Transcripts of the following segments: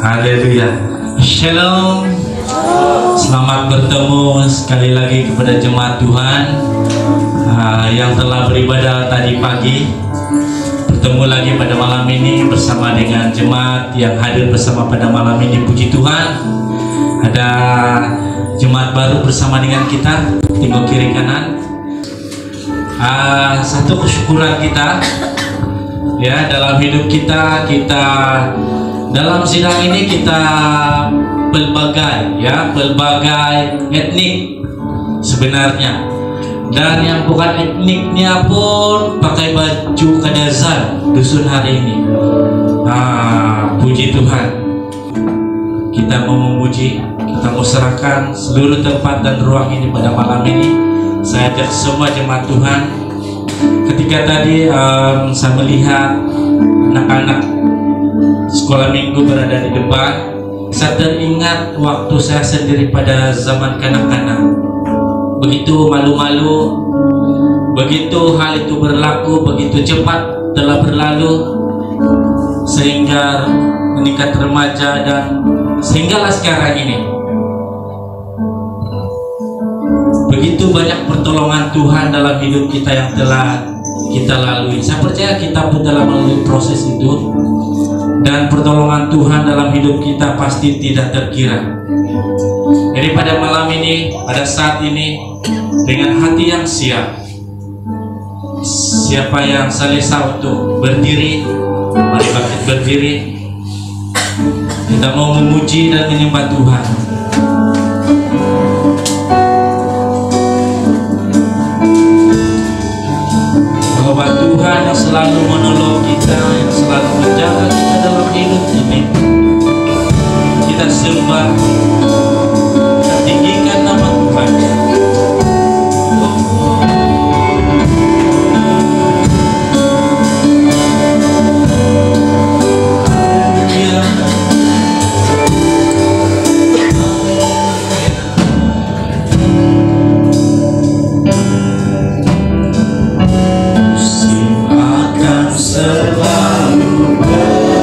Haleluya. Shalom. Selamat bertemu sekali lagi kepada jemaat Tuhan yang telah beribadah tadi pagi. Bertemu lagi pada malam ini bersama dengan jemaat yang hadir bersama pada malam ini. Puji Tuhan, ada jemaat baru bersama dengan kita. Tengok kiri kanan. Satu kesyukuran kita ya dalam hidup kita dalam sidang ini kita pelbagai etnik sebenarnya, dan yang bukan etniknya pun pakai baju kadazan dusun hari ini. Puji Tuhan, kita mau memuji, kita mau serahkan seluruh tempat dan ruang ini pada malam ini. Saya ajak semua jemaat Tuhan. Ketika tadi saya melihat anak-anak sekolah minggu berada di depan, saya teringat waktu saya sendiri pada zaman kanak-kanak. Begitu malu-malu, begitu hal itu berlaku, begitu cepat telah berlalu, sehingga meningkat remaja dan sehinggalah sekarang ini. Begitu banyak pertolongan Tuhan dalam hidup kita yang telah kita lalui. Saya percaya kita pun telah melalui proses itu, dan pertolongan Tuhan dalam hidup kita pasti tidak terkira. Jadi pada malam ini, pada saat ini, dengan hati yang siap, siapa yang selesa untuk berdiri, mari bangkit berdiri. Kita mau memuji dan menyembah Tuhan. Bahwa Tuhan yang selalu menolong kita, yang selalu menjaga kita dalam hidup ini, kita sembah, kita tinggikan nama Tuhan. Selalu berarti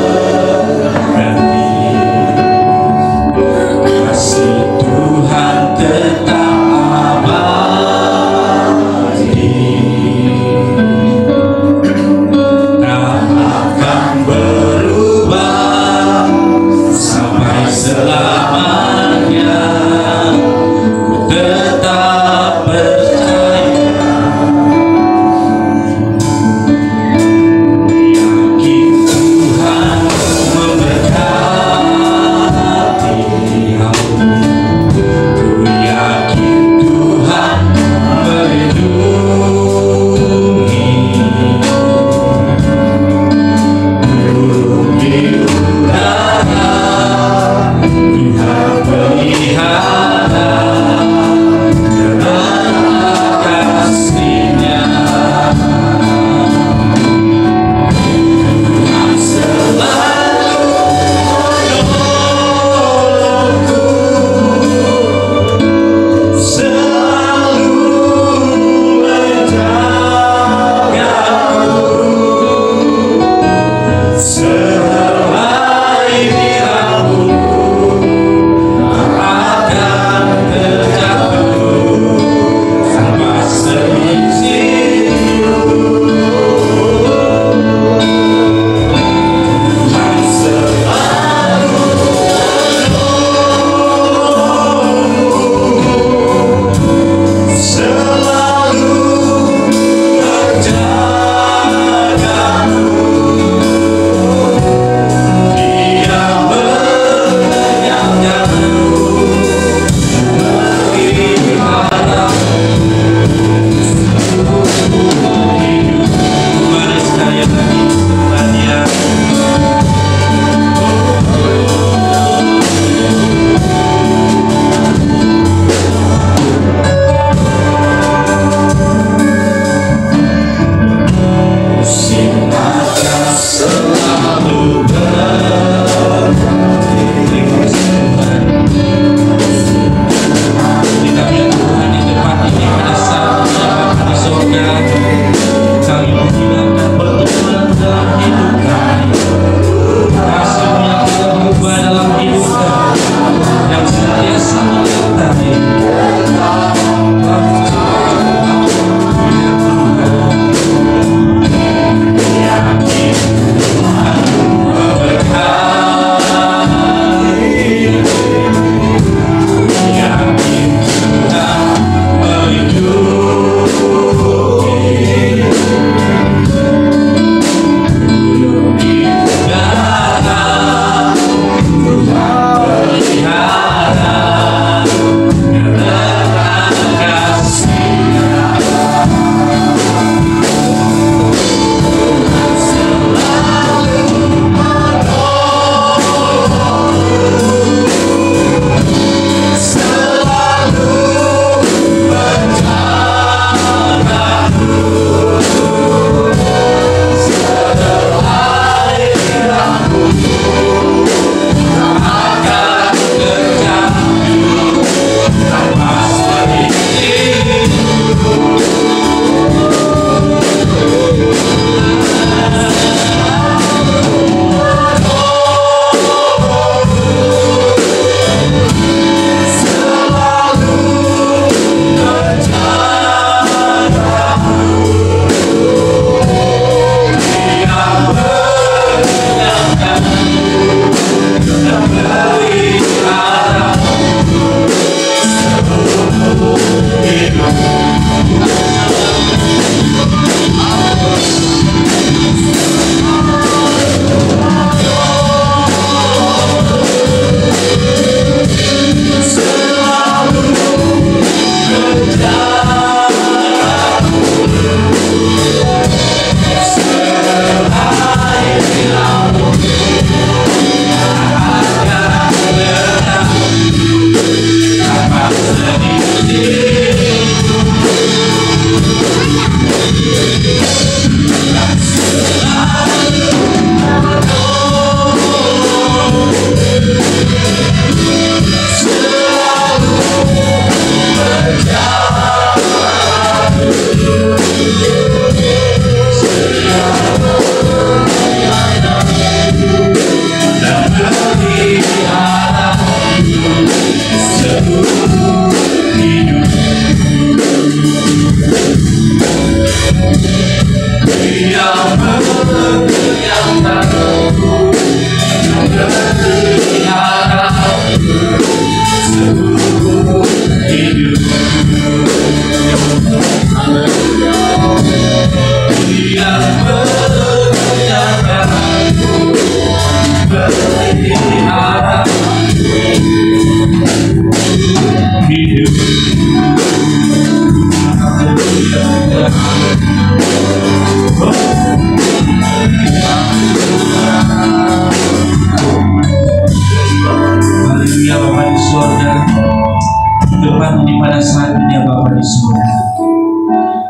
pada saat ini ya Bapa di surga.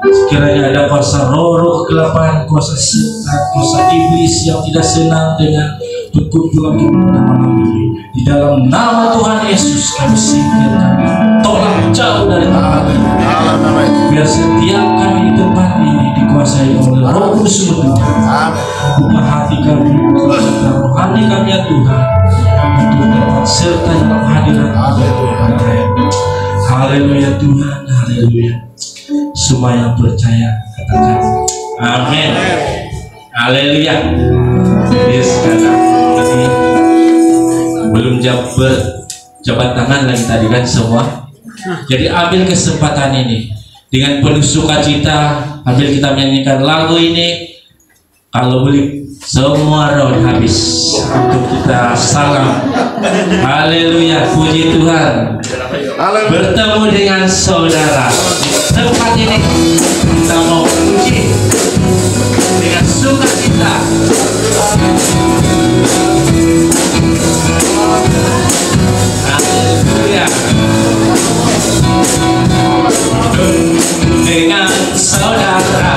Sekiranya ada kuasa roh kegelapan, kuasa setan, kuasa iblis yang tidak senang dengan perkumpulan kita pada malam ini, di dalam nama Tuhan Yesus kami singkir, kami tolak jauh dari tempat ini. Biar setiap kami di tempat ini dikuasai oleh Roh Kudus Tuhan. Buka hati kami, buka rohani kami ya Tuhan, untuk dapat serta dalam hadirat Tuhan. Haleluya Tuhan, haleluya. Semua yang percaya katakan amin. Haleluya. Jadi sekarang ini belum jabat tangan lagi tadi kan semua. Jadi ambil kesempatan ini dengan penuh sukacita, ambil kita menyanyikan lagu ini. Kalau boleh semua roh habis untuk kita salam. Haleluya, puji Tuhan. Bertemu dengan saudara tempat ini, kita mau puji dengan sukacita. Haleluya. Dengan saudara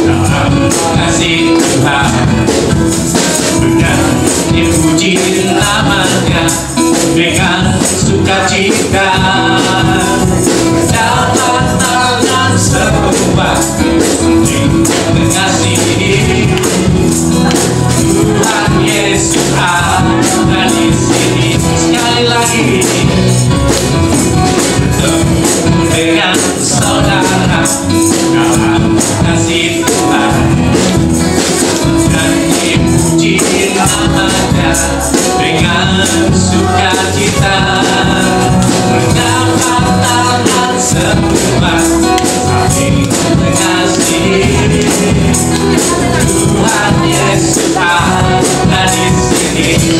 dalam kasih Tuhan, dengan dipuji namanya dengan sukacita, dapat tangan semua mengasihi Tuhan Yesus ada di sini. Sekali lagi dengan saudara dalam kasih Tuhan, dan dipuji namanya dengan sukacita, mendapat tangan semua saling mengasihi Tuhan Yesus ada di sini.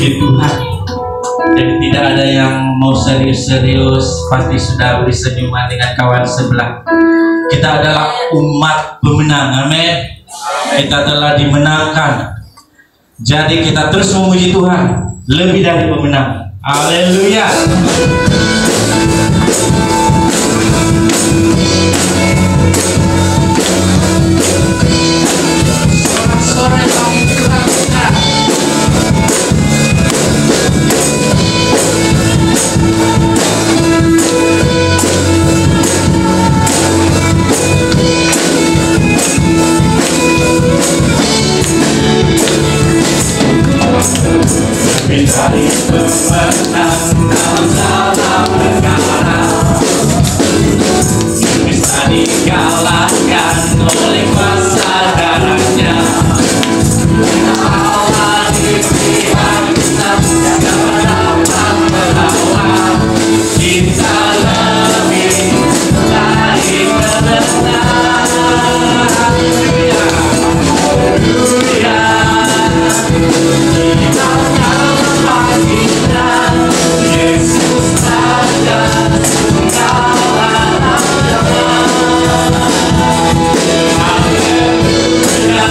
memuji Tuhan. Jadi tidak ada yang mau serius-serius, pasti sudah beri senyuman dengan kawan sebelah. Kita adalah umat pemenang, amin. Kita telah dimenangkan. Jadi kita terus memuji Tuhan, lebih dari pemenang. Haleluya. Sorak-sorai bagi Tuhan kita. Dari pemenang dalam segala perkara, bisa dikalahkan oleh kuasa darahnya. Allah di pihak kita, jangan dapat melawan. Kita lebih dari pemenang. Haleluya, haleluya. Yesus Raja segala nama. Haleluya.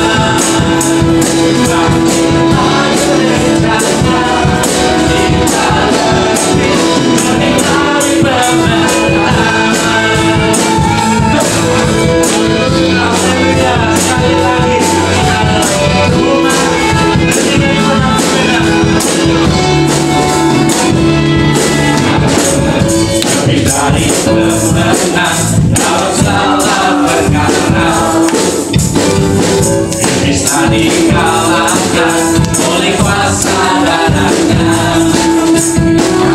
Bangkitlah gerejanya, kita lebih dari pemenang. Haleluya. Sekali lagi, kita adalah umat lebih dari pemenang. Lebih dari pemenang dalam segala perkara, bisa dikalahkan oleh kuasa darahnya.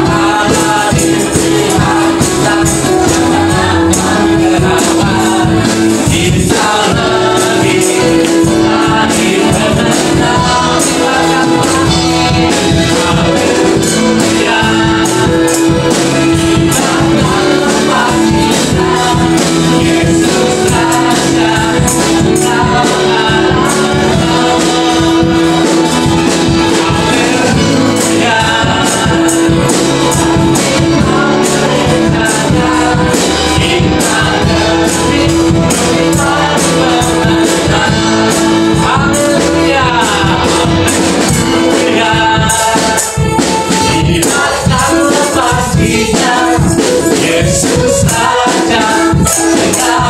Allah di pihak kita, jangan melawan. Kita lebih dari pemenang. Haleluya. Yesus Raja segala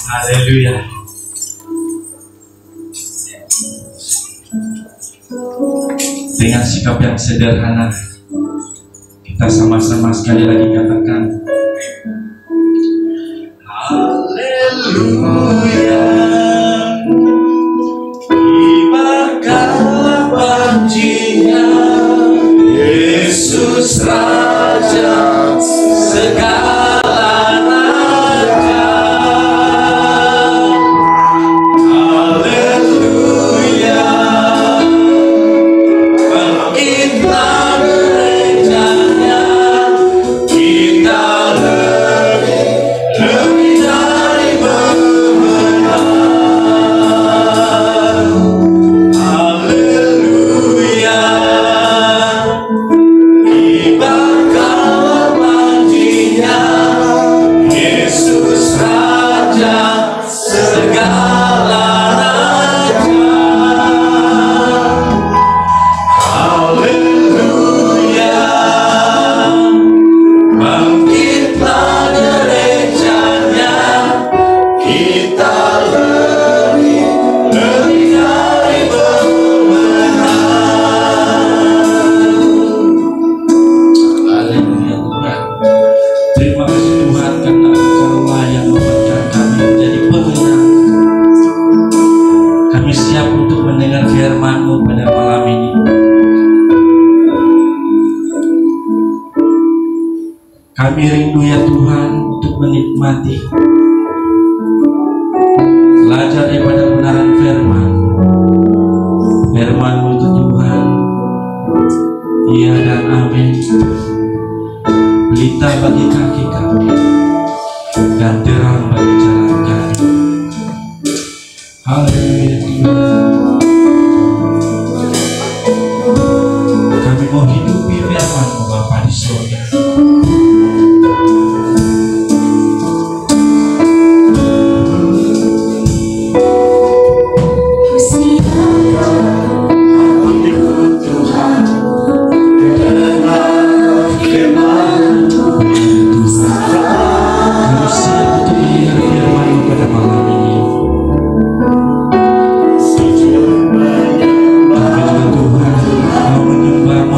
Haleluya. Dengan sikap yang sederhana, kita sama-sama sekali lagi katakan haleluya. Kibarkanlah pujinya, Yesus Raja segala raja. Haleluya. Bangkitlah gerejanya, kita Kami rindu ya Tuhan untuk menikmati, belajar daripada kebenaran firman. Firman-Mu itu Tuhan, iya dan amin, pelita bagi kaki kami dan terang bagi jalan kami. Haleluya Tuhan. Kami mau hidupi firman-Mu Bapa di surga. Tuhan, mau menyembah-Mu.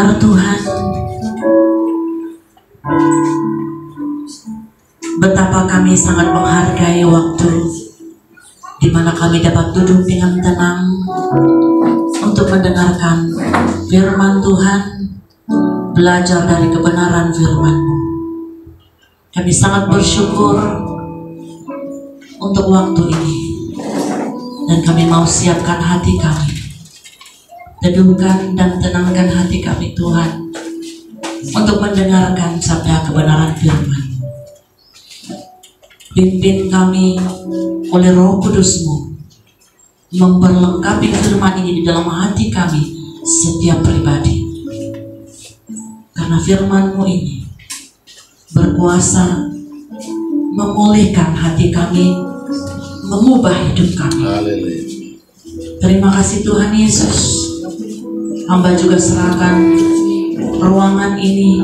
Ya Tuhan, betapa kami sangat menghargai waktu di mana kami dapat duduk dengan tenang untuk mendengarkan firman Tuhan, belajar dari kebenaran firman-Mu. Kami sangat bersyukur untuk waktu ini, dan kami mau siapkan hati kami, teduhkan dan tenangkan hati kami Tuhan, untuk mendengarkan sabda kebenaran firman. Pimpin kami oleh Roh Kudus-Mu, memperlengkapi firman ini di dalam hati kami setiap pribadi. Karena firman-Mu ini berkuasa memulihkan hati kami, mengubah hidup kami. Terima kasih Tuhan Yesus. Hamba juga serahkan ruangan ini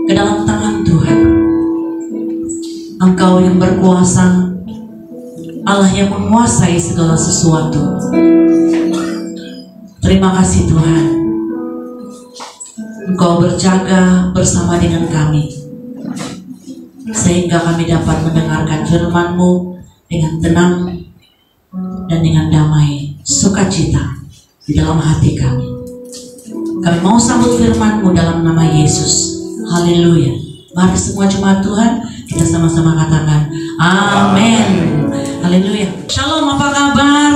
ke dalam tangan Tuhan. Engkau yang berkuasa, Allah yang menguasai segala sesuatu. Terima kasih Tuhan, Engkau berjaga bersama dengan kami, sehingga kami dapat mendengarkan firman-Mu dengan tenang dan dengan damai sukacita di dalam hati kami. Kami mau sambut firman-Mu dalam nama Yesus. Haleluya. Mari semua jemaat Tuhan, kita sama-sama katakan amin. Haleluya. Shalom, apa kabar?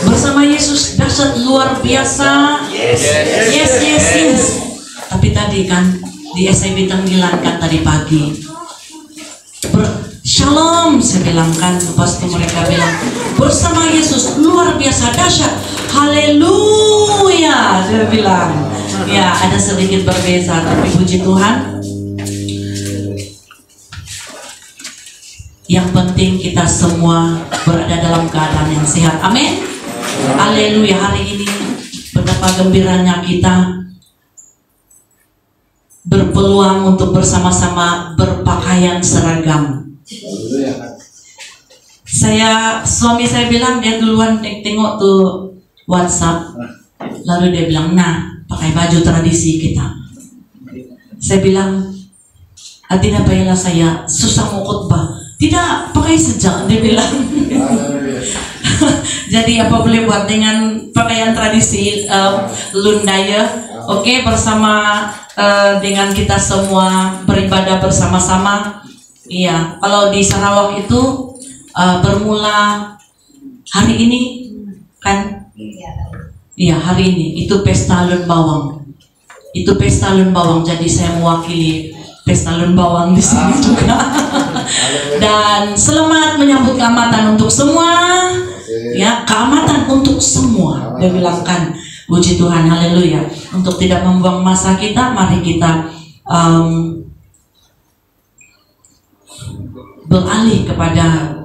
Bersama Yesus dahsyat luar biasa. Yes. Tapi tadi kan di SIB Tenggilan kan tadi pagi, Shalom, saya bilang kan, pas itu mereka bilang bersama Yesus luar biasa dahsyat. Haleluya, saya bilang. Ya, ada sedikit berbeda, tapi puji Tuhan. Yang penting kita semua berada dalam keadaan yang sehat. Amin. Haleluya. Hari ini betapa gembiranya kita berpeluang untuk bersama-sama berpakaian seragam. Suami saya bilang, dia duluan tengok tuh WhatsApp, lalu dia bilang, nah, pakai baju tradisi kita. Saya bilang, tidak payahlah saya susah mau khotbah. Tidak, pakai saja, dia bilang. Jadi apa boleh buat dengan pakaian tradisi Lundaya. Oke, bersama dengan kita semua beribadah bersama-sama. Iya, kalau di Sarawak itu bermula hari ini kan? Iya, hari ini itu pesta Lun Bawang. Itu pesta Lun Bawang. Jadi saya mewakili pesta Lun Bawang di sini juga. Dan selamat menyambut keamatan untuk semua. Ya, keamatan untuk semua. Dia bilang kan, puji Tuhan, haleluya. Untuk tidak membuang masa kita, mari kita beralih kepada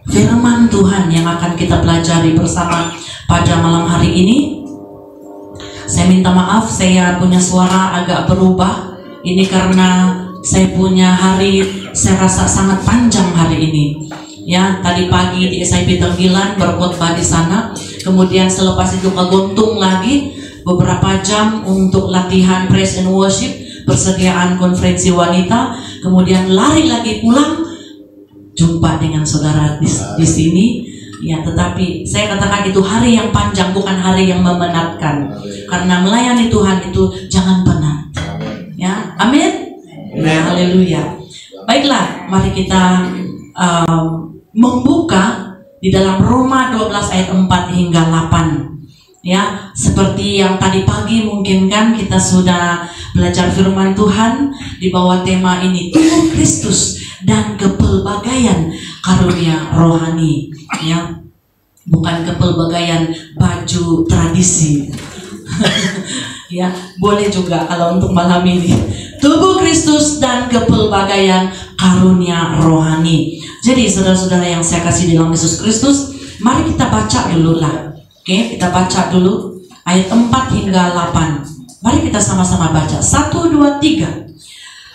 firman Tuhan yang akan kita pelajari bersama pada malam hari ini. Saya minta maaf, saya punya suara agak berubah. Ini karena saya punya hari, saya rasa sangat panjang hari ini. Ya, tadi pagi di SIB Tenggilan berkhotbah di sana. Kemudian selepas itu ke Gontung lagi beberapa jam untuk latihan praise and worship, persediaan konferensi wanita. Kemudian lari lagi pulang, jumpa dengan saudara di sini. Ya, tetapi saya katakan itu hari yang panjang, bukan hari yang memenatkan. Karena melayani Tuhan itu jangan penat. Ya, amin. Ya, haleluya. Baiklah, mari kita membuka di dalam Roma 12 ayat 4 hingga 8. Ya, seperti yang tadi pagi mungkin kan kita sudah belajar firman Tuhan di bawah tema ini, tubuh Kristus dan kepelbagaian karunia rohani. Ya, bukan kepelbagaian baju tradisi. Ya, boleh juga kalau untuk malam ini. Tubuh Kristus dan kepelbagaian karunia rohani. Jadi saudara-saudara yang saya kasih di dalam Yesus Kristus, mari kita baca dulu lah. Oke, kita baca dulu ayat 4 hingga 8. Mari kita sama-sama baca. 1, 2, 3.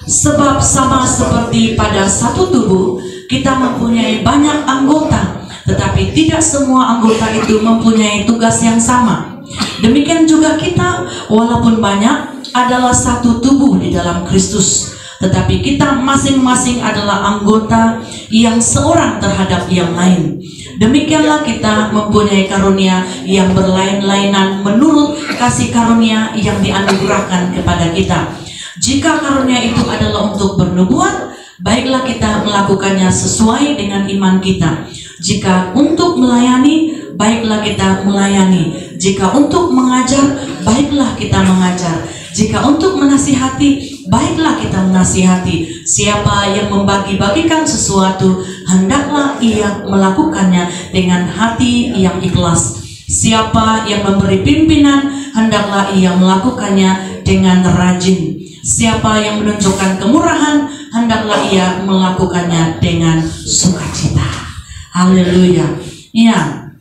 Sebab sama seperti pada satu tubuh, kita mempunyai banyak anggota, tetapi tidak semua anggota itu mempunyai tugas yang sama. Demikian juga kita, walaupun banyak, adalah satu tubuh di dalam Kristus, tetapi kita masing-masing adalah anggota yang seorang terhadap yang lain. Demikianlah kita mempunyai karunia yang berlain-lainan menurut kasih karunia yang dianugerahkan kepada kita. Jika karunia itu adalah untuk bernubuat, baiklah kita melakukannya sesuai dengan iman kita. Jika untuk melayani, baiklah kita melayani. Jika untuk mengajar, baiklah kita mengajar. Jika untuk menasihati, baiklah kita menasihati. Siapa yang membagi-bagikan sesuatu, hendaklah ia melakukannya dengan hati yang ikhlas. Siapa yang memberi pimpinan, hendaklah ia melakukannya dengan rajin. Siapa yang menunjukkan kemurahan, hendaklah ia melakukannya dengan sukacita. Haleluya. Ya,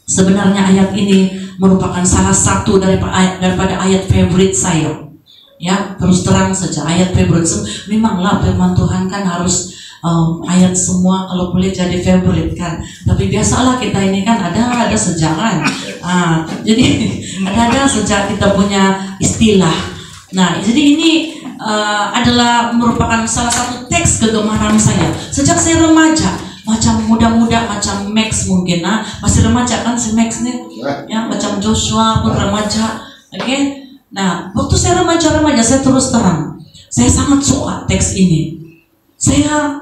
sebenarnya ayat ini merupakan salah satu daripada ayat favorit saya. Ya, terus terang saja ayat favorit. Memanglah firman Tuhan kan harus ayat semua kalau boleh jadi favorit kan. Tapi biasalah kita ini kan ada sejarah. Jadi ada sejak kita punya istilah. Nah, jadi ini adalah merupakan salah satu teks kegemaran saya sejak saya remaja. Macam muda-muda, macam Max mungkin, masih remaja kan si Max nih, ya macam Joshua pun remaja, oke? Nah, waktu saya remaja saya terus terang, saya sangat suka teks ini. Saya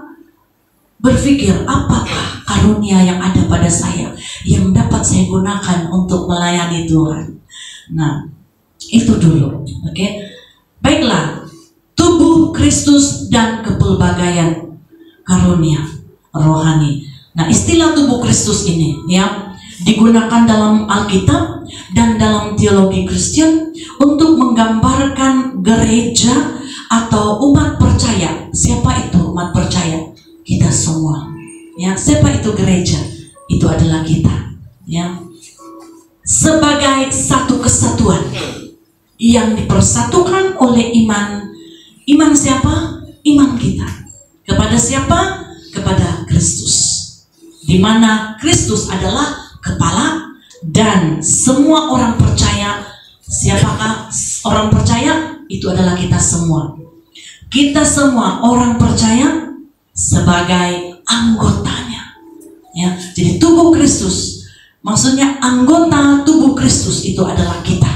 berpikir, apakah karunia yang ada pada saya yang dapat saya gunakan untuk melayani Tuhan? Nah, itu dulu, oke? Baiklah, tubuh Kristus dan kepelbagaian karunia rohani. Nah, istilah tubuh Kristus ini ya digunakan dalam Alkitab dan dalam teologi Kristen untuk menggambarkan gereja atau umat percaya. Siapa itu umat percaya? Kita semua. Ya, siapa itu gereja? Itu adalah kita. Ya, sebagai satu kesatuan yang dipersatukan oleh iman. Iman siapa? Iman kita. Kepada siapa? Kepada Kristus, di mana Kristus adalah kepala dan semua orang percaya. Siapakah orang percaya? Itu adalah kita semua. Kita semua orang percaya sebagai anggotanya. Ya, jadi tubuh Kristus, maksudnya anggota tubuh Kristus itu adalah kita.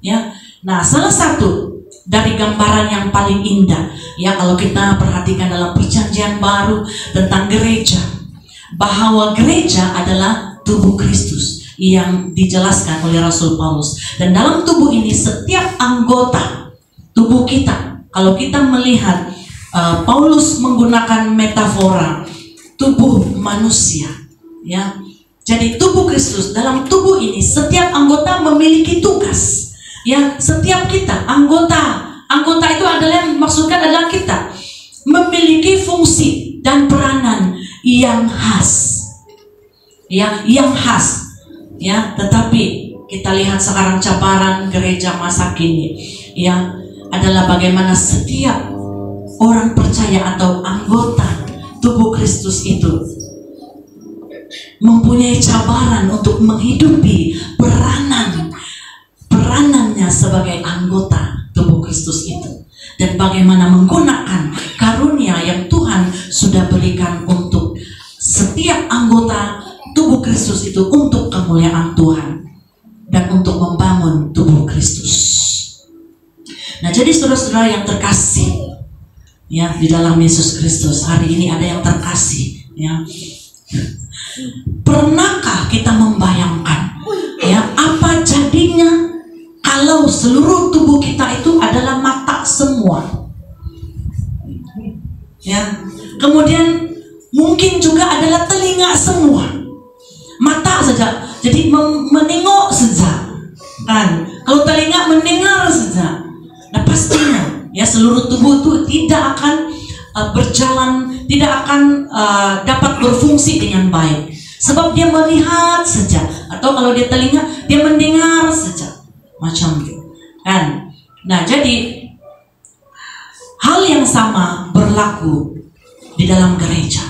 Ya, nah salah satu dari gambaran yang paling indah ya kalau kita perhatikan dalam perjanjian baru tentang gereja, bahwa gereja adalah tubuh Kristus yang dijelaskan oleh Rasul Paulus. Dan dalam tubuh ini setiap anggota tubuh kita, kalau kita melihat Paulus menggunakan metafora tubuh manusia ya. Jadi tubuh Kristus, dalam tubuh ini setiap anggota memiliki tugas. Ya, setiap kita anggota itu adalah yang dimaksudkan adalah kita memiliki fungsi dan peranan yang khas. Ya, yang khas. Ya, tetapi kita lihat sekarang cabaran gereja masa kini ya adalah bagaimana setiap orang percaya atau anggota tubuh Kristus itu mempunyai cabaran untuk menghidupi peranannya sebagai anggota tubuh Kristus itu, dan bagaimana menggunakan karunia yang Tuhan sudah berikan untuk setiap anggota tubuh Kristus itu untuk kemuliaan Tuhan dan untuk membangun tubuh Kristus. Nah, jadi saudara-saudara yang terkasih ya di dalam Yesus Kristus, hari ini ada yang terkasih ya. Pernahkah kita membayangkan ya apa jadinya kalau seluruh tubuh kita itu adalah mata semua? Ya. Kemudian mungkin juga adalah telinga semua. Mata saja. Jadi menengok saja. Kan? Kalau telinga mendengar saja. Nah, pastinya ya seluruh tubuh itu tidak akan berjalan, tidak akan dapat berfungsi dengan baik. Sebab dia melihat saja, atau kalau dia telinga, dia mendengar saja, macam itu, kan? Nah, jadi hal yang sama berlaku di dalam gereja.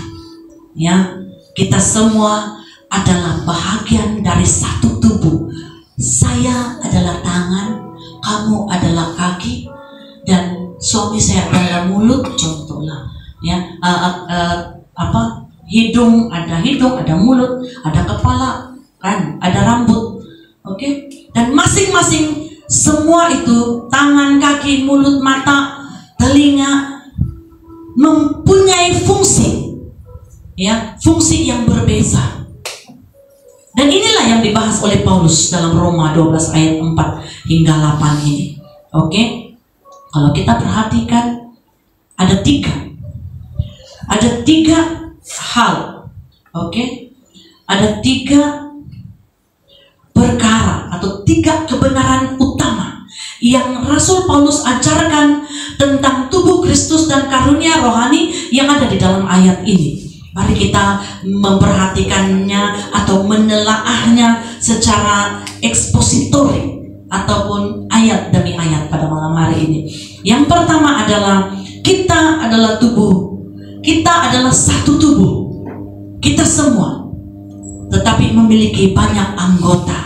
Ya, kita semua adalah bahagian dari satu tubuh. Saya adalah tangan, kamu adalah kaki, dan suami saya adalah mulut, contohlah. Ya, hidung, ada mulut, ada kepala, kan, ada rambut. Oke? Dan masing-masing semua itu, tangan, kaki, mulut, mata, telinga, mempunyai fungsi, ya, fungsi yang berbeda. Dan inilah yang dibahas oleh Paulus dalam Roma 12 ayat 4 hingga 8 ini. Oke? Kalau kita perhatikan, ada tiga hal. Oke? Ada 3 perkara atau 3 kebenaran utama yang Rasul Paulus ajarkan tentang tubuh Kristus dan karunia rohani yang ada di dalam ayat ini. Mari kita memperhatikannya atau menelaahnya secara ekspositori ataupun ayat demi ayat pada malam hari ini. Yang pertama adalah kita adalah tubuh. Kita adalah satu tubuh. Kita semua. Tetapi memiliki banyak anggota.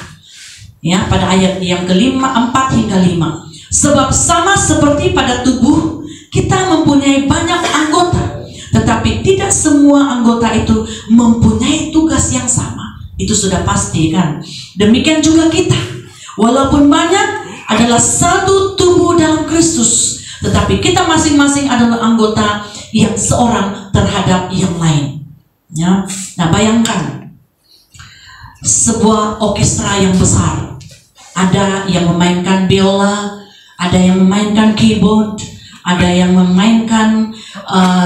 Ya, pada ayat yang ke-4 hingga 5. Sebab sama seperti pada tubuh, kita mempunyai banyak anggota. Tetapi tidak semua anggota itu mempunyai tugas yang sama. Itu sudah pasti, kan? Demikian juga kita. Walaupun banyak, adalah satu tubuh dalam Kristus. Tetapi kita masing-masing adalah anggota yang seorang terhadap yang lain. Ya. Nah, bayangkan sebuah orkestra yang besar. Ada yang memainkan biola, ada yang memainkan keyboard, ada yang memainkan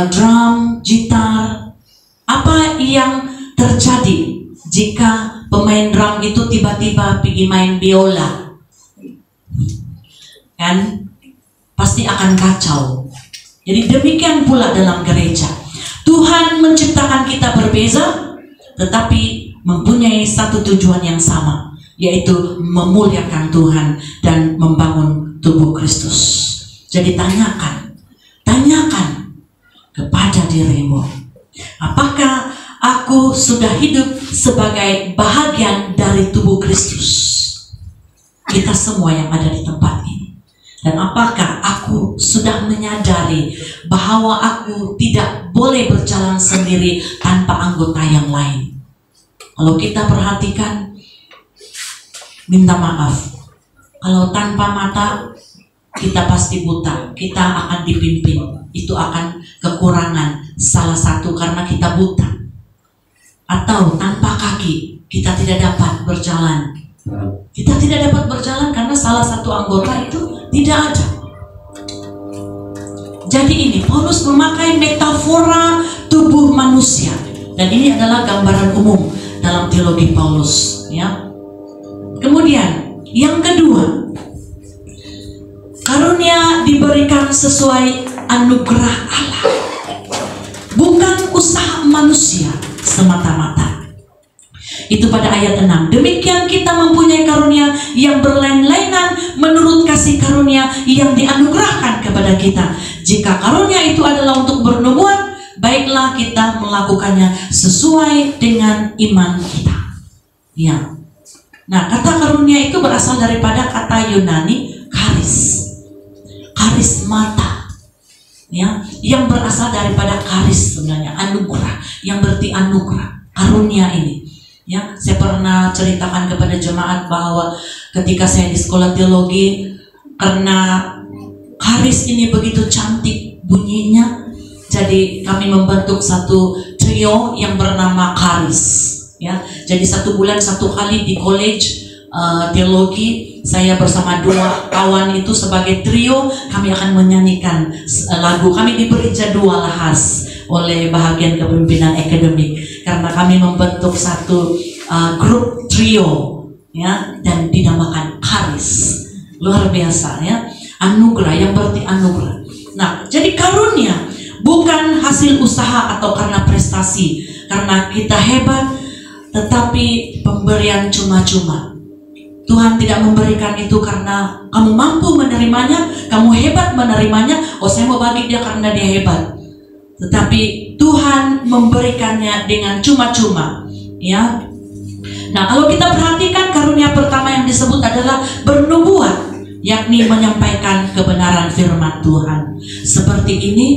drum, gitar. Apa yang terjadi jika pemain drum itu tiba-tiba pergi main biola? Kan? Pasti akan kacau. Jadi demikian pula dalam gereja. Tuhan menciptakan kita berbeza, tetapi mempunyai satu tujuan yang sama, yaitu memuliakan Tuhan dan membangun tubuh Kristus. Jadi tanyakan kepada dirimu, apakah aku sudah hidup sebagai bahagian dari tubuh Kristus? Kita semua yang ada di tempat ini. Dan apakah aku sudah menyadari bahwa aku tidak boleh berjalan sendiri tanpa anggota yang lain? Kalau kita perhatikan, minta maaf, kalau tanpa mata kita pasti buta, kita akan dipimpin. Itu akan kekurangan salah satu karena kita buta. Atau tanpa kaki kita tidak dapat berjalan. Kita tidak dapat berjalan karena salah satu anggota itu tidak ada. Jadi ini Paulus memakai metafora tubuh manusia, dan ini adalah gambaran umum dalam teologi Paulus, ya. Kemudian yang kedua, karunia diberikan sesuai anugerah Allah, bukan usaha manusia semata-mata. Itu pada ayat 6. Demikian kita mempunyai karunia yang berlain-lainan menurut kasih karunia yang dianugerahkan kepada kita. Jika karunia itu adalah untuk bernubuat, baiklah kita melakukannya sesuai dengan iman kita. Ya. Nah, kata karunia itu berasal daripada kata Yunani karis. Karismata. Ya, yang berasal daripada karis sebenarnya, anugerah, yang berarti anugerah. Karunia ini. Ya, saya pernah ceritakan kepada jemaat bahwa ketika saya di sekolah teologi, karena karis ini begitu cantik bunyinya, jadi kami membentuk satu trio yang bernama karis. Ya, jadi 1 bulan 1 kali di college teologi, saya bersama 2 kawan itu sebagai trio, kami akan menyanyikan lagu. Kami diberi jadwal khas oleh bahagian kepemimpinan akademik karena kami membentuk satu grup trio, ya, dan dinamakan karis. Luar biasa, ya, anugerah yang berarti anugerah. Nah, jadi karunia bukan hasil usaha atau karena prestasi, karena kita hebat, tetapi pemberian cuma-cuma. Tuhan tidak memberikan itu karena kamu mampu menerimanya, kamu hebat menerimanya. Oh, saya mau bagi dia karena dia hebat. Tetapi Tuhan memberikannya dengan cuma-cuma, ya. Nah, kalau kita perhatikan karunia pertama yang disebut adalah bernubuat, yakni menyampaikan kebenaran firman Tuhan. Seperti ini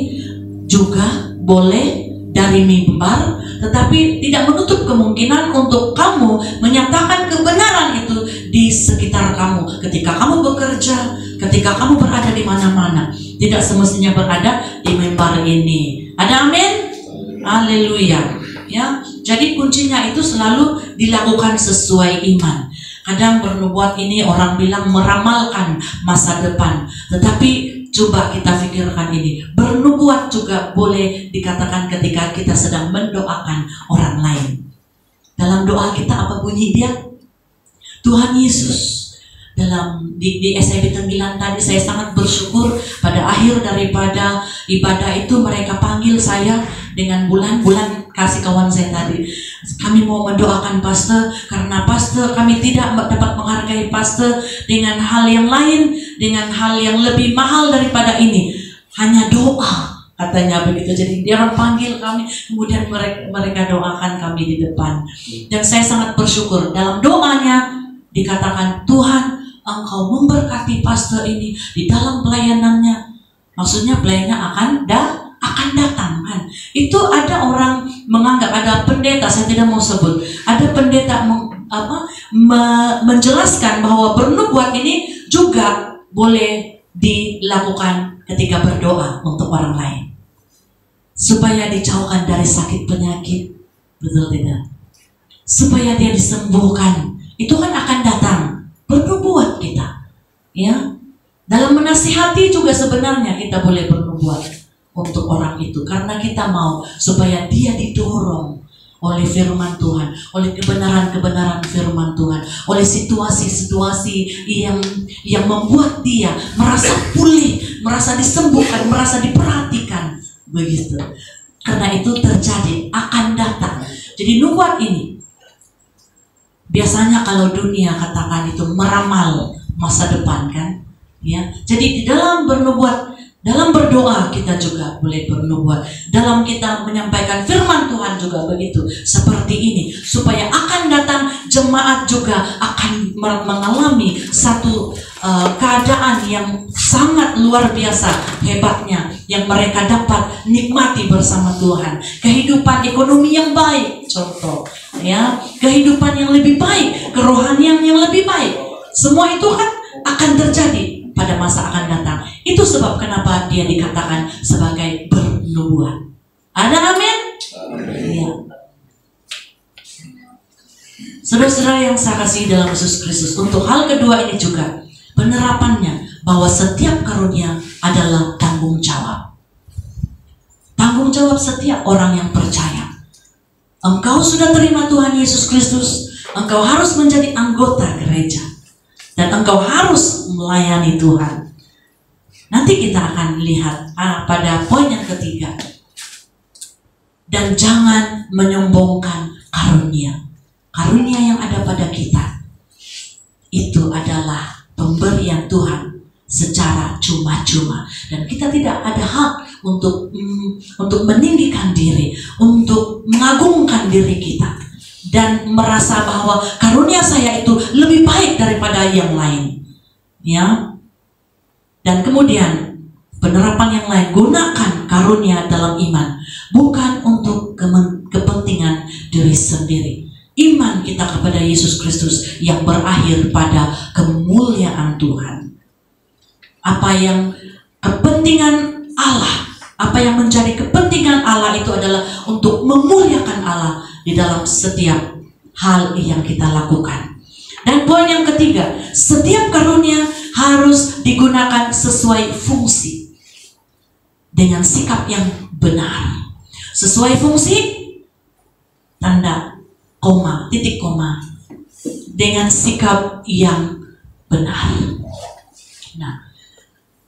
juga boleh dari mimbar, tetapi tidak menutup kemungkinan untuk kamu menyatakan kebenaran itu di sekitar kamu. Ketika kamu bekerja, ketika kamu berada di mana-mana, tidak semestinya berada di mimbar ini. Ada amin? Haleluya. Ya, jadi kuncinya itu selalu dilakukan sesuai iman. Kadang bernubuat ini orang bilang meramalkan masa depan, tetapi coba kita pikirkan ini. Bernubuat juga boleh dikatakan ketika kita sedang mendoakan orang lain. Dalam doa kita apa bunyi dia? Tuhan Yesus. Dalam di SIB 9 tadi saya sangat bersyukur pada akhir daripada ibadah itu mereka panggil saya dengan bulan kasih kawan saya tadi. Kami mau mendoakan pastor karena pastor kami tidak dapat menghargai pastor dengan hal yang lain, dengan hal yang lebih mahal daripada ini. Hanya doa, katanya begitu. Jadi dia orang panggil kami, kemudian mereka doakan kami di depan. Dan saya sangat bersyukur dalam doanya dikatakan, Tuhan Engkau memberkati pastor ini di dalam pelayanannya. Maksudnya pelayanannya akan datang kan. Itu ada orang menganggap, ada pendeta, saya tidak mau sebut, ada pendeta menjelaskan bahwa bernubuat ini juga boleh dilakukan ketika berdoa untuk orang lain, supaya dijauhkan dari sakit penyakit, betul tidak? Supaya dia disembuhkan. Itu kan akan datang. Bernubuat kita, ya. Dalam menasihati juga sebenarnya kita boleh bernubuat untuk orang itu, karena kita mau supaya dia didorong oleh firman Tuhan, oleh kebenaran-kebenaran firman Tuhan, oleh situasi-situasi yang membuat dia merasa pulih, merasa disembuhkan, merasa diperhatikan, begitu. Karena itu terjadi, akan datang. Jadi nubuat ini biasanya kalau dunia katakan itu meramal masa depan kan, ya. Jadi di dalam bernubuat, dalam berdoa kita juga boleh bernubuat. Dalam kita menyampaikan firman Tuhan juga begitu. Seperti ini, supaya akan datang jemaat juga akan mengalami satu keadaan yang sangat luar biasa hebatnya, yang mereka dapat nikmati bersama Tuhan. Kehidupan ekonomi yang baik, contoh, ya, kehidupan yang lebih baik, kerohanian yang lebih baik. Semua itu kan akan terjadi pada masa akan datang. Itu sebab kenapa dia dikatakan sebagai bernubuat. Ada amin? Ya. Saudara-saudara yang saya kasih dalam Yesus Kristus, untuk hal kedua ini juga penerapannya, bahwa setiap karunia adalah tanggung jawab. Tanggung jawab setiap orang yang percaya. Engkau sudah terima Tuhan Yesus Kristus, engkau harus menjadi anggota gereja, dan engkau harus melayani Tuhan. Nanti kita akan lihat pada poin yang ketiga. Dan jangan menyombongkan karunia. Karunia yang ada pada kita itu adalah pemberian Tuhan secara cuma-cuma, dan kita tidak ada hak untuk meninggikan diri, untuk mengagungkan diri kita dan merasa bahwa karunia saya itu lebih baik daripada yang lain, ya. Dan kemudian penerapan yang lain, gunakan karunia dalam iman, bukan untuk kepentingan diri sendiri. Iman kita kepada Yesus Kristus yang berakhir pada kemuliaan Tuhan. Apa yang kepentingan Allah, apa yang menjadi kepentingan Allah itu adalah untuk memuliakan Allah di dalam setiap hal yang kita lakukan. Dan poin yang ketiga, setiap karunia harus digunakan sesuai fungsi, dengan sikap yang benar. Sesuai fungsi, tanda koma, titik koma, dengan sikap yang benar. Nah,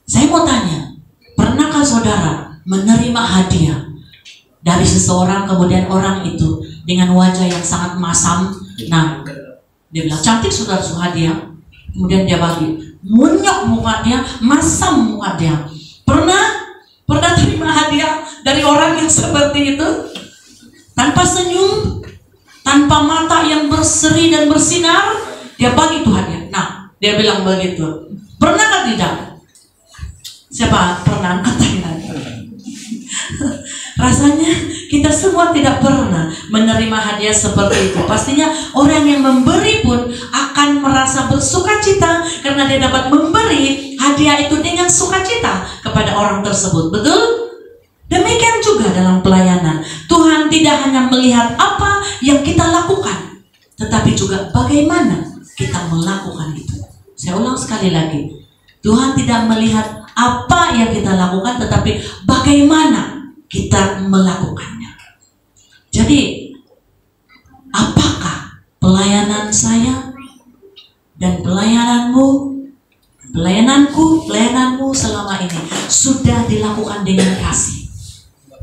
saya mau tanya, pernahkah saudara menerima hadiah dari seseorang, kemudian orang itu dengan wajah yang sangat masam? Nah, dia bilang, cantik saudara, hadiah. Kemudian dia bagi, munyok muka dia, masam muka dia. Pernah terima hadiah dari orang yang seperti itu? Tanpa senyum, tanpa mata yang berseri dan bersinar, dia bagi Tuhannya. Nah, dia bilang begitu. Pernah kan tidak? Siapa pernah angkat tangan? Rasanya kita semua tidak pernah menerima hadiah seperti itu. Pastinya orang yang memberi pun akan merasa bersukacita karena dia dapat memberi hadiah itu dengan sukacita kepada orang tersebut. Betul? Demikian juga dalam pelayanan. Tuhan tidak hanya melihat apa yang kita lakukan, tetapi juga bagaimana kita melakukan itu. Saya ulang sekali lagi. Tuhan tidak melihat apa yang kita lakukan, tetapi bagaimana kita melakukannya. Jadi, apakah pelayanan saya dan pelayananmu, pelayananmu selama ini sudah dilakukan dengan kasih?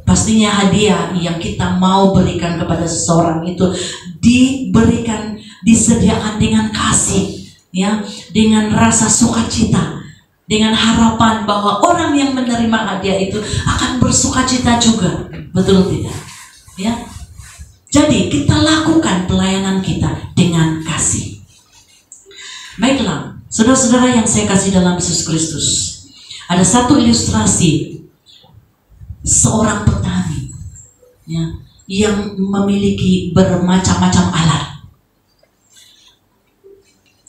Pastinya hadiah yang kita mau berikan kepada seseorang itu diberikan, disediakan dengan kasih, ya, dengan rasa sukacita, dengan harapan bahwa orang yang menerima hadiah itu akan bersukacita juga. Betul tidak? Ya. Jadi kita lakukan pelayanan kita dengan kasih. Baiklah, saudara-saudara yang saya kasih dalam Yesus Kristus, ada satu ilustrasi seorang petani, ya, yang memiliki bermacam-macam alat.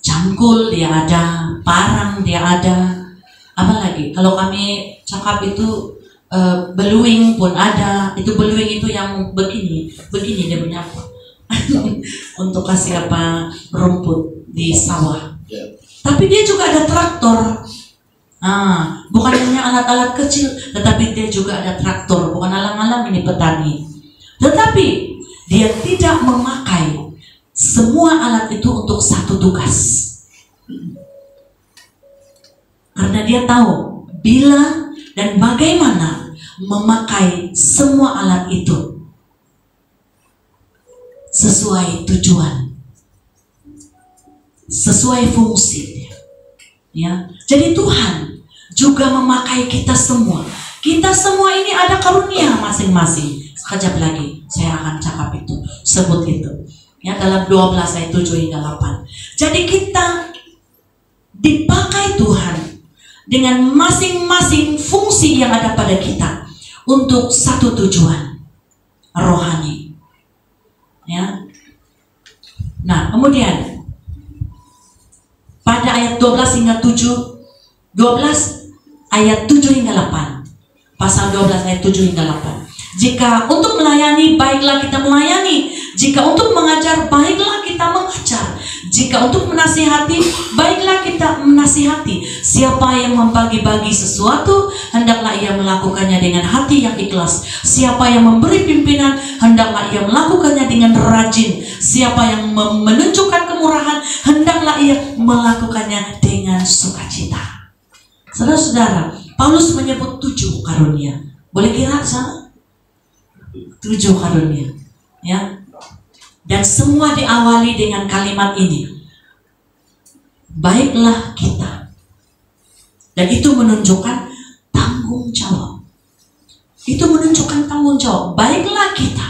Cangkul dia ada, parang dia ada, apa lagi? Kalau kami cakap itu beluing pun ada. Itu beluing itu yang begini dia punya apa? Untuk kasih apa, rumput di sawah. Tapi dia juga ada traktor. Bukan hanya alat-alat kecil, tetapi dia juga ada traktor. Bukan alang-alang ini petani. Tetapi dia tidak memakai semua alat itu untuk satu tugas. Karena dia tahu bila dan bagaimana memakai semua alat itu sesuai tujuan, sesuai fungsi. Ya, jadi Tuhan juga memakai kita semua. Kita semua ini ada karunia masing-masing. Sekejap lagi saya akan cakap itu, sebut itu. Ya, dalam 12 ayat 7 hingga 8. Jadi kita dipakai Tuhan dengan masing-masing fungsi yang ada pada kita untuk satu tujuan rohani. Ya. Nah, kemudian pada ayat 12 hingga 7, 12 ayat 7 hingga 8. Pasal 12 ayat 7 hingga 8. Jika untuk melayani, baiklah kita melayani. Jika untuk mengajar, baiklah kita mengajar. Jika untuk menasihati, baiklah kita menasihati. Siapa yang membagi-bagi sesuatu, hendaklah ia melakukannya dengan hati yang ikhlas. Siapa yang memberi pimpinan, hendaklah ia melakukannya dengan rajin. Siapa yang menunjukkan kemurahan, hendaklah ia melakukannya dengan sukacita. Saudara-saudara, Paulus menyebut 7 karunia. Boleh kira sana? 7 karunia, ya. Dan semua diawali dengan kalimat ini, baiklah kita. Dan itu menunjukkan tanggung jawab. Itu menunjukkan tanggung jawab. Baiklah kita.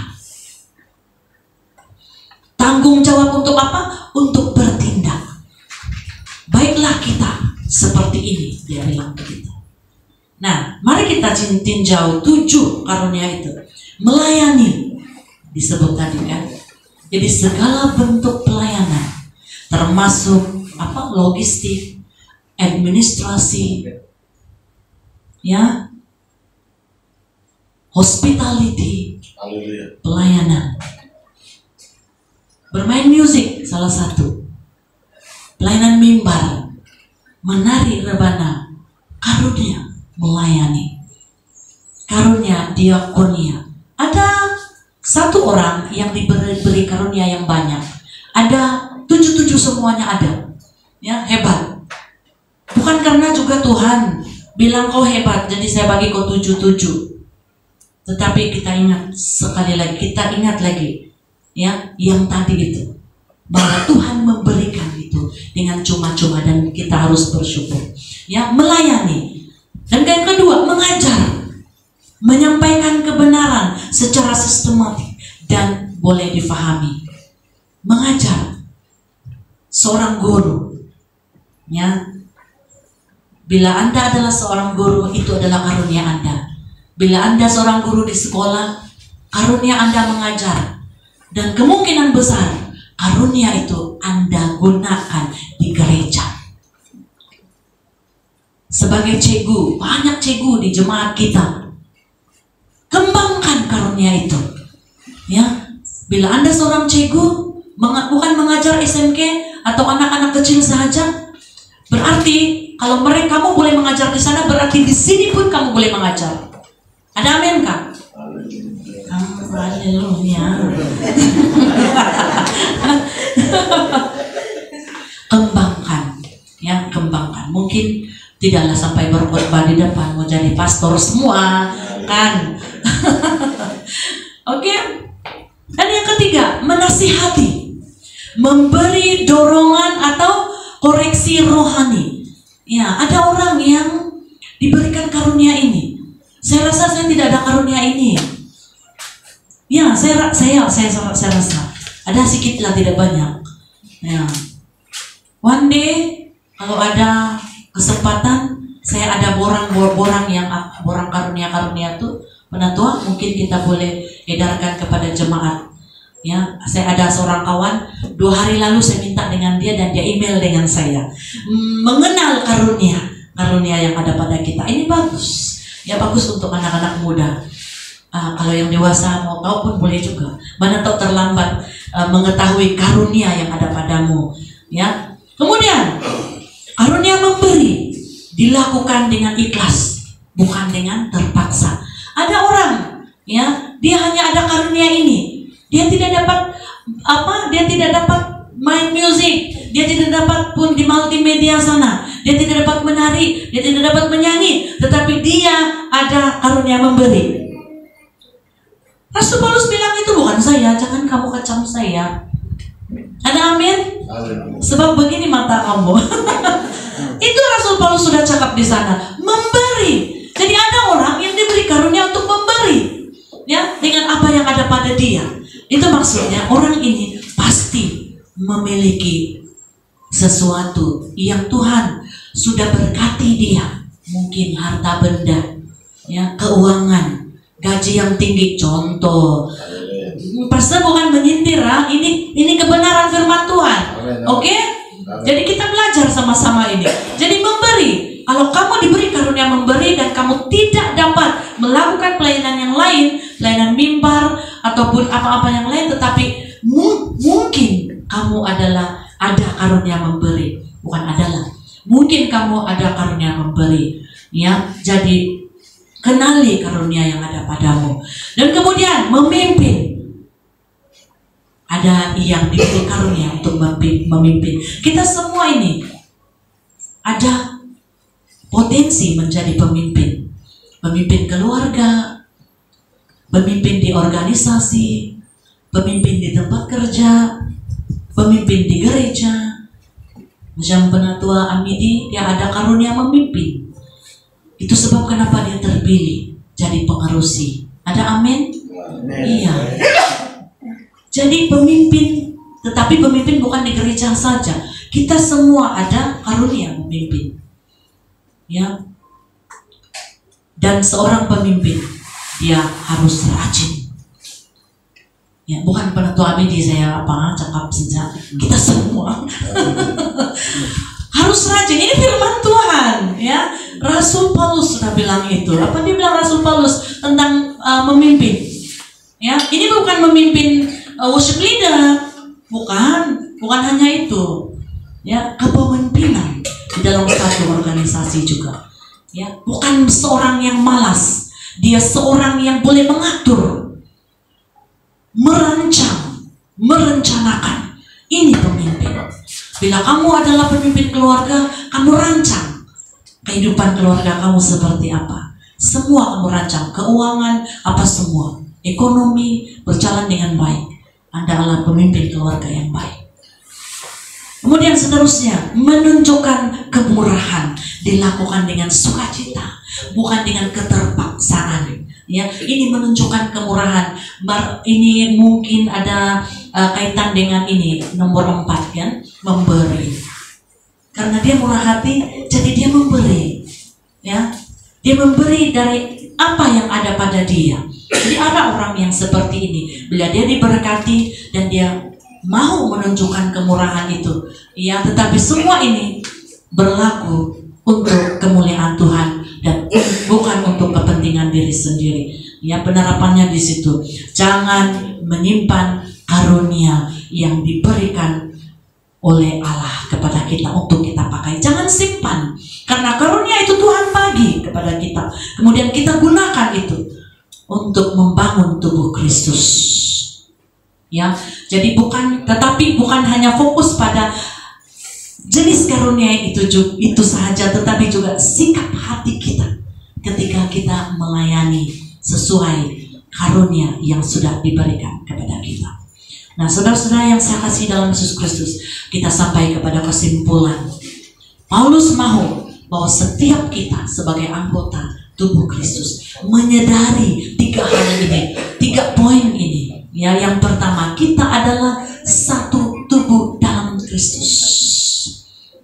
Tanggung jawab untuk apa? Untuk bertindak. Baiklah kita seperti ini, dia bilang begitu. Nah, mari kita tinjau 7 karunia itu. Melayani disebut tadi kan. Jadi segala bentuk pelayanan, termasuk apa, logistik, administrasi, ya, hospitality, pelayanan, bermain musik salah satu, pelayanan mimbar, menari rebana, karunia melayani, karunia diakonia. Ada satu orang yang diberi karunia yang banyak. Ada 7 semuanya ada. Ya, hebat. Bukan karena juga Tuhan bilang kau hebat, jadi saya bagi kau 7. Tetapi kita ingat sekali lagi, kita ingat lagi, ya, yang tadi itu, bahwa Tuhan memberikan itu dengan cuma-cuma dan kita harus bersyukur. Ya, melayani. Dan yang kedua, mengajar. Menyampaikan kebenaran secara sistematik dan boleh difahami. mengajar, seorang guru. Ya, bila Anda adalah seorang guru, itu adalah karunia Anda. Bila Anda seorang guru di sekolah, karunia Anda mengajar. Dan kemungkinan besar karunia itu Anda gunakan di gereja. Sebagai cegu, banyak cegu di jemaat kita. Kembangkan karunia itu. Ya, bila Anda seorang cegu, bukan mengajar SMK atau anak-anak kecil saja, berarti kalau kamu boleh mengajar di sana, berarti di sini pun kamu boleh mengajar. Ada amin kah? Haleluya. Kembangkan, ya, kembangkan. Mungkin tidaklah sampai berkhotbah di depan, mau jadi pastor semua, kan? Oke. Dan yang ketiga, menasihati, memberi dorongan atau koreksi rohani. Ya, ada orang yang diberikan karunia ini. Saya rasa saya tidak ada karunia ini. Ya, saya rasa ada sedikit lah, tidak banyak. Ya, one day kalau ada kesempatan, saya ada borang karunia tuh penatua, mungkin kita boleh edarkan kepada jemaat. Ya, saya ada seorang kawan, 2 hari lalu saya minta dengan dia dan dia email dengan saya, mengenal karunia yang ada pada kita. Ini bagus. Ya, bagus untuk anak-anak muda. Kalau yang dewasa mau tahu pun boleh juga. Mana tahu terlambat mengetahui karunia yang ada padamu. Ya. Kemudian karunia memberi dilakukan dengan ikhlas, bukan dengan terpaksa. Ada orang, ya, dia hanya ada karunia ini. Dia tidak dapat Dia tidak dapat main musik. Dia tidak dapat pun di multimedia sana. Dia tidak dapat menari, dia tidak dapat menyanyi, tetapi dia ada karunia memberi. Rasul Paulus bilang itu bukan saya, jangan kamu kecam saya. Ada amin? Sebab begini mata kamu. Itu Rasul Paulus sudah cakap di sana, memberi. Jadi ada orang yang diberi karunia untuk memberi, ya, dengan apa yang ada pada dia. Itu maksudnya orang ini pasti memiliki sesuatu yang Tuhan sudah berkati dia. Mungkin harta benda, ya, keuangan, gaji yang tinggi, contoh. Pastor bukan menyindir, ini kebenaran firman Tuhan. Oke? Jadi kita belajar sama-sama ini. Jadi memberi. Kalau kamu diberi karunia memberi dan kamu tidak dapat melakukan pelayanan yang lain, pelayanan mimbar ataupun apa-apa yang lain, tetapi mungkin kamu ada karunia memberi, bukan adalah. Mungkin kamu ada karunia memberi, ya. Jadi kenali karunia yang ada padamu. Dan kemudian memimpin. Ada yang diberi karunia untuk memimpin. Kita semua ini ada potensi menjadi pemimpin. Pemimpin keluarga, pemimpin di organisasi, pemimpin di tempat kerja, pemimpin di gereja. Macam penatua Amidi, dia ada karunia memimpin. Itu sebab kenapa dia terpilih jadi pengerusi. Ada amin? Iya. Jadi pemimpin, tetapi pemimpin bukan di gereja saja. Kita semua ada karunia memimpin. Ya. Dan seorang pemimpin, dia harus rajin. Ya, bukan penatua Amidi saya cakap saja. Kita semua harus rajin. Ini firman Tuhan, ya. Rasul Paulus sudah bilang itu. Apa dia bilang Rasul Paulus tentang memimpin? Ya, ini bukan memimpin worship leader, bukan hanya itu. Ya, kepemimpinan di dalam satu organisasi juga. Ya, bukan seorang yang malas, dia seorang yang boleh mengatur, merancang, merencanakan. Ini pemimpin. Bila kamu adalah pemimpin keluarga, kamu rancang kehidupan keluarga kamu seperti apa. Semua kamu rancang, keuangan, apa semua. Ekonomi berjalan dengan baik. Anda adalah pemimpin keluarga yang baik. Kemudian seterusnya, menunjukkan kemurahan dilakukan dengan sukacita, bukan dengan keterpaksaan. Ya, ini menunjukkan kemurahan. Ini mungkin ada kaitan dengan ini nomor 4 kan, memberi. Karena dia murah hati, jadi dia memberi. Ya, dia memberi dari apa yang ada pada dia. Jadi ada orang yang seperti ini, bila dia diberkati dan dia mau menunjukkan kemurahan itu, ya, tetapi semua ini berlaku untuk kemuliaan Tuhan dan bukan untuk kepentingan diri sendiri. Ya, penerapannya di situ. Jangan menyimpan karunia yang diberikan oleh Allah kepada kita untuk kita pakai. Jangan simpan, karena karunia itu Tuhan bagi kepada kita. Kemudian kita gunakan itu untuk membangun tubuh Kristus. Ya, jadi tetapi bukan hanya fokus pada jenis karunia itu saja, tetapi juga sikap hati kita ketika kita melayani sesuai karunia yang sudah diberikan kepada kita. Nah, saudara-saudara yang saya kasih dalam Yesus Kristus, kita sampai kepada kesimpulan. Paulus mau bahwa setiap kita sebagai anggota tubuh Kristus menyadari 3 hal ini, 3 poin ini. Ya, yang pertama, kita adalah satu tubuh dalam Kristus.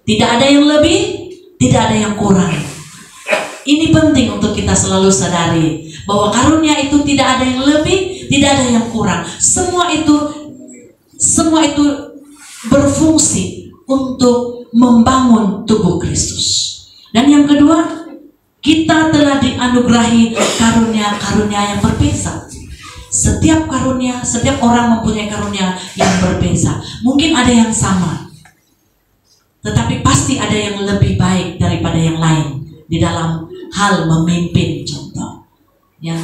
Tidak ada yang lebih, tidak ada yang kurang. Ini penting untuk kita selalu sadari bahwa karunia itu tidak ada yang lebih, tidak ada yang kurang. Semua itu berfungsi untuk membangun tubuh Kristus. Dan yang kedua, kita telah dianugerahi karunia-karunia yang berbeza. Setiap karunia, setiap orang mempunyai karunia yang berbeza. Mungkin ada yang sama, tetapi pasti ada yang lebih baik daripada yang lain di dalam hal memimpin, contoh. Ya,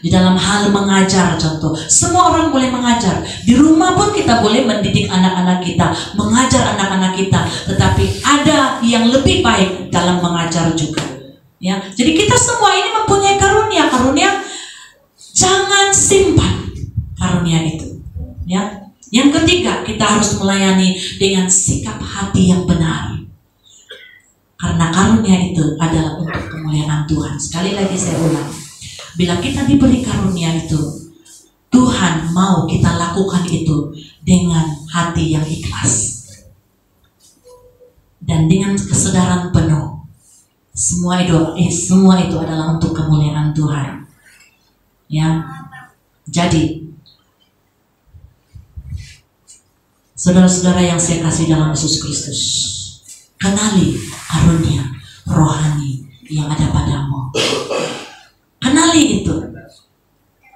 di dalam hal mengajar, contoh. Semua orang boleh mengajar. Di rumah pun kita boleh mendidik anak-anak kita, mengajar anak-anak kita. Tetapi ada yang lebih baik dalam mengajar juga. Ya, jadi kita semua ini mempunyai karunia. Jangan simpan karunia itu. Ya. Yang ketiga, kita harus melayani dengan sikap hati yang benar. Karena karunia itu adalah untuk kemuliaan Tuhan. Sekali lagi saya ulang. Bila kita diberi karunia itu, Tuhan mau kita lakukan itu dengan hati yang ikhlas dan dengan kesadaran penuh. Semua itu adalah untuk kemuliaan Tuhan. Ya, jadi saudara-saudara yang saya kasih dalam Yesus Kristus, kenali karunia rohani yang ada padamu. Kenali itu.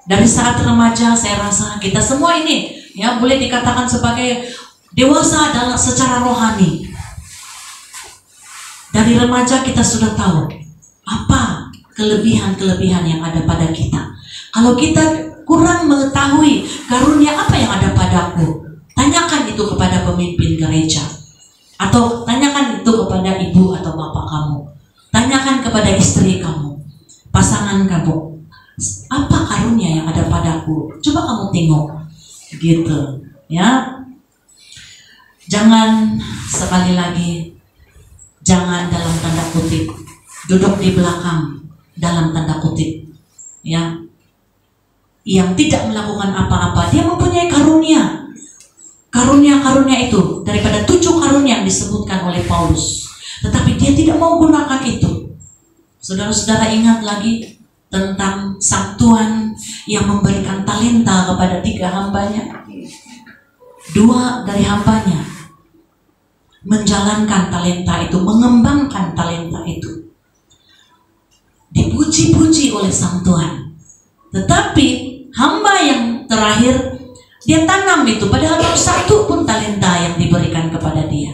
Dari saat remaja, saya rasa kita semua ini ya boleh dikatakan sebagai dewasa dalam secara rohani. Dari remaja kita sudah tahu apa kelebihan-kelebihan yang ada pada kita. Kalau kita kurang mengetahui karunia apa yang ada padaku, tanyakan itu kepada pemimpin gereja, atau tanyakan itu kepada ibu atau bapak kamu, tanyakan kepada istri kamu, pasangan kamu, apa karunia yang ada padaku? Coba kamu tengok, gitu, ya. Jangan, sekali lagi, jangan dalam tanda kutip duduk di belakang dalam tanda kutip, ya. Yang tidak melakukan apa-apa, dia mempunyai karunia. Karunia-karunia itu daripada 7 karunia yang disebutkan oleh Paulus, tetapi dia tidak mau gunakan itu. Saudara-saudara ingat lagi tentang sang Tuhan yang memberikan talenta kepada 3 hambanya. 2 dari hambanya menjalankan talenta itu, mengembangkan talenta itu, dipuji-puji oleh sang Tuhan. Tetapi hamba yang terakhir, dia tanam itu, padahal baru 1 pun talenta yang diberikan kepada dia.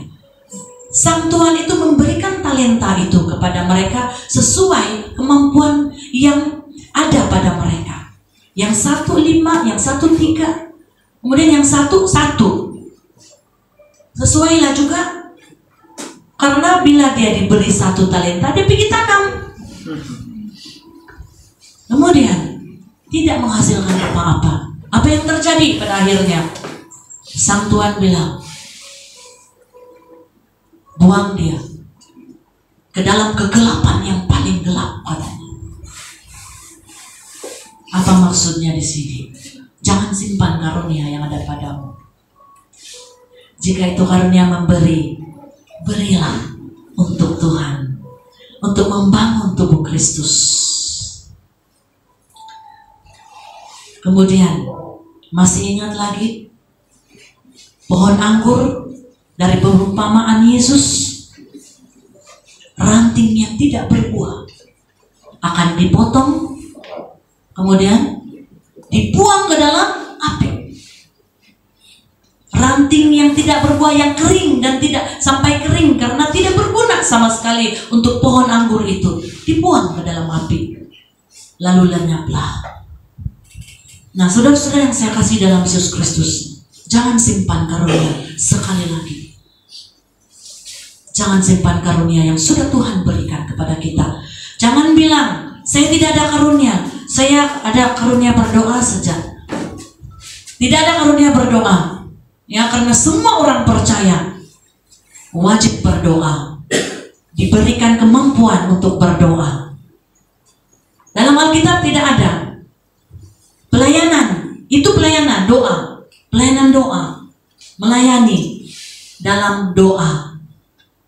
Sang Tuhan itu memberikan talenta itu kepada mereka sesuai kemampuan yang ada pada mereka. Yang 1 5, yang 1 3, kemudian yang 1 1. Sesuailah juga, karena bila dia diberi 1 talenta, dia pergi tanam. Kemudian tidak menghasilkan apa-apa. Apa yang terjadi pada akhirnya? Sang Tuhan bilang, buang dia ke dalam kegelapan yang paling gelap, katanya. Apa maksudnya di sini? Jangan simpan simpan karunia yang ada padamu. Jika itu karunia memberi, berilah untuk Tuhan, untuk membangun tubuh Kristus. Kemudian masih ingat lagi pohon anggur dari perumpamaan Yesus, ranting yang tidak berbuah akan dipotong, kemudian dibuang ke dalam api. Ranting yang tidak berbuah, yang kering dan tidak sampai kering karena tidak berguna sama sekali untuk pohon anggur itu, dibuang ke dalam api, lalu lenyaplah. Nah, saudara-saudara yang saya kasih dalam Yesus Kristus, jangan simpan karunia. Sekali lagi, jangan simpan karunia yang sudah Tuhan berikan kepada kita. Jangan bilang, saya tidak ada karunia, saya ada karunia berdoa saja. Tidak ada karunia berdoa. Ya, karena semua orang percaya wajib berdoa, diberikan kemampuan untuk berdoa. Dalam Alkitab tidak ada pelayanan, itu pelayanan doa, pelayanan doa, melayani dalam doa,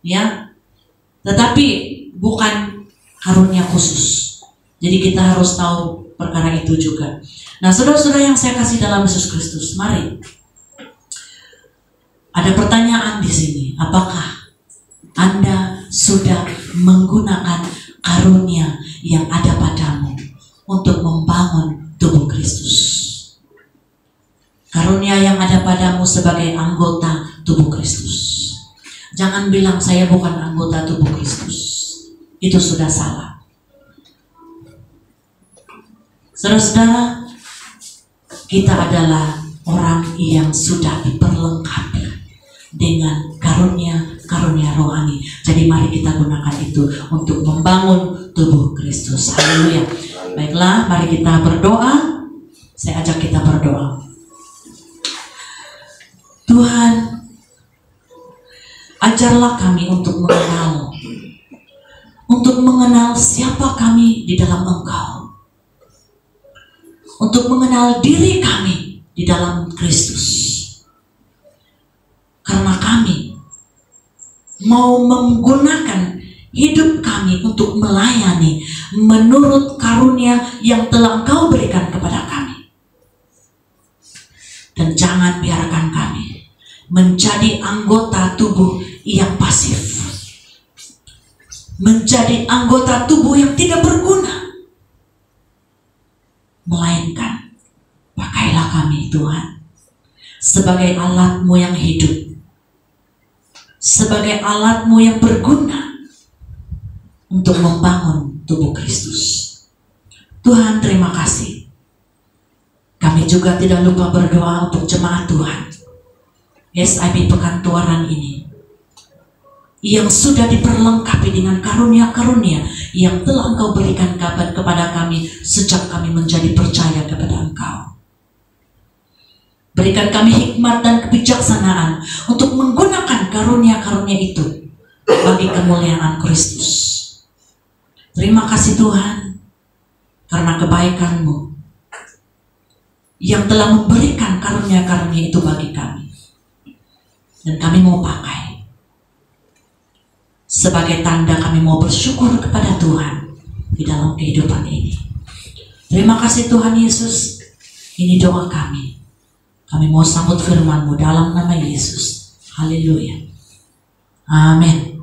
ya. Tetapi bukan karunia khusus. Jadi kita harus tahu perkara itu juga. Nah, saudara-saudara yang saya kasih dalam Yesus Kristus, mari. Ada pertanyaan di sini, apakah Anda sudah menggunakan karunia yang ada padamu untuk membangun tubuh Kristus? Karunia yang ada padamu sebagai anggota tubuh Kristus. Jangan bilang saya bukan anggota tubuh Kristus. Itu sudah salah. Saudara-saudara, kita adalah orang yang sudah diperlengkapi dengan karunia rohani. Jadi mari kita gunakan itu untuk membangun tubuh Kristus. Haleluya. Baiklah, mari kita berdoa. Saya ajak kita berdoa. Tuhan, ajarlah kami untuk mengenal siapa kami di dalam Engkau, untuk mengenal diri kami di dalam Kristus. Karena kami mau menggunakan hidup kami untuk melayani menurut karunia yang telah Engkau berikan kepada kami. Dan jangan biarkan kami menjadi anggota tubuh yang pasif, menjadi anggota tubuh yang tidak berguna. Melainkan pakailah kami Tuhan sebagai alat-Mu yang hidup, sebagai alat-Mu yang berguna untuk membangun tubuh Kristus. Tuhan, terima kasih. Kami juga tidak lupa berdoa untuk jemaat Tuhan SIB Pekantuaran ini yang sudah diperlengkapi dengan karunia-karunia yang telah Engkau berikan kepada kami sejak kami menjadi percaya kepada Engkau. Berikan kami hikmat dan kebijaksanaan untuk menggunakan karunia-karunia itu bagi kemuliaan Kristus. Terima kasih Tuhan, karena kebaikan-Mu yang telah memberikan karunia-karunia itu bagi kami. Dan kami mau pakai sebagai tanda kami mau bersyukur kepada Tuhan di dalam kehidupan ini. Terima kasih Tuhan Yesus. Ini doa kami. Kami mau sambut firman-Mu dalam nama Yesus. Haleluya. Amin.